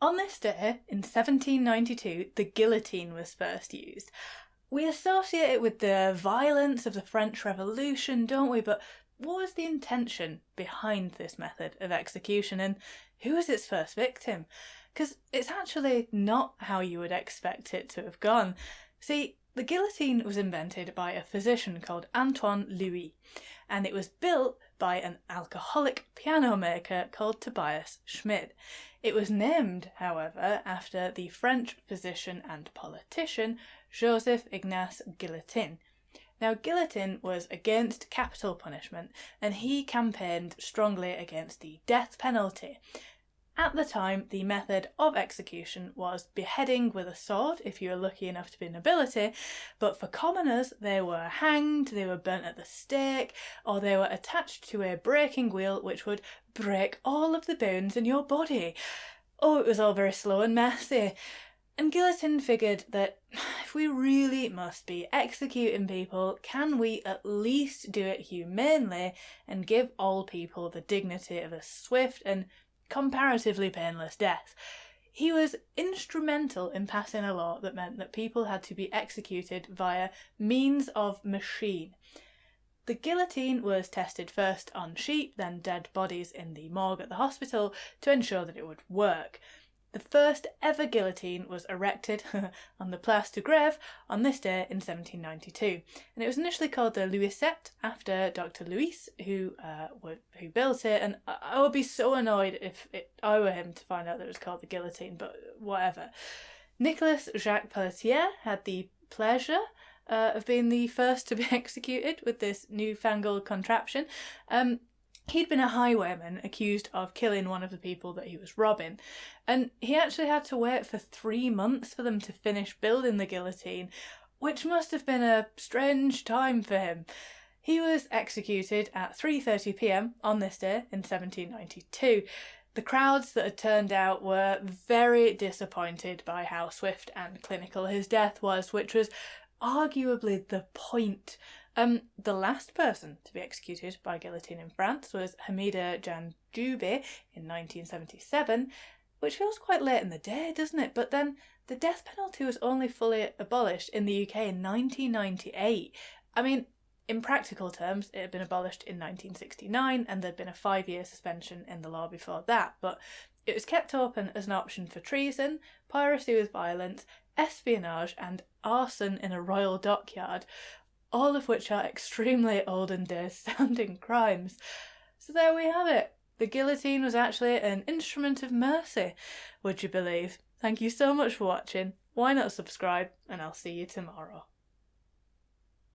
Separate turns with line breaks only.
On this day, in 1792, the guillotine was first used. We associate it with the violence of the French Revolution, don't we? But what was the intention behind this method of execution, and who was its first victim? Because it's actually not how you would expect it to have gone. See, the guillotine was invented by a physician called Antoine Louis, and it was built by an alcoholic piano maker called Tobias Schmid. It was named, however, after the French physician and politician Joseph Ignace Guillotine. Now, Guillotine was against capital punishment, and he campaigned strongly against the death penalty. At the time, the method of execution was beheading with a sword, if you were lucky enough to be nobility, but for commoners, they were hanged, they were burnt at the stake, or they were attached to a breaking wheel which would break all of the bones in your body. Oh, it was all very slow and messy. And Guillotine figured that if we really must be executing people, can we at least do it humanely and give all people the dignity of a swift and comparatively painless death? He was instrumental in passing a law that meant that people had to be executed via means of machine. The guillotine was tested first on sheep, then dead bodies in the morgue at the hospital to ensure that it would work. The first ever guillotine was erected on the Place de Grève on this day in 1792, and it was initially called the Louisette after Dr. Louis, who built it. And I would be so annoyed if I were him to find out that it was called the guillotine, but whatever. Nicolas Jacques Pelletier had the pleasure of being the first to be executed with this newfangled contraption. He'd been a highwayman accused of killing one of the people that he was robbing, and he actually had to wait for 3 months for them to finish building the guillotine, which must have been a strange time for him. He was executed at 3:30 p.m. on this day in 1792. The crowds that had turned out were very disappointed by how swift and clinical his death was, which was arguably the point. The last person to be executed by guillotine in France was Hamida Janjoubeh in 1977, which feels quite late in the day, doesn't it? But then the death penalty was only fully abolished in the UK in 1998. I mean, in practical terms, it had been abolished in 1969, and there'd been a 5-year suspension in the law before that, but it was kept open as an option for treason, piracy with violence, espionage, and arson in a royal dockyard, all of which are extremely olden days sounding crimes. So there we have it. The guillotine was actually an instrument of mercy, would you believe? Thank you so much for watching. Why not subscribe, and I'll see you tomorrow.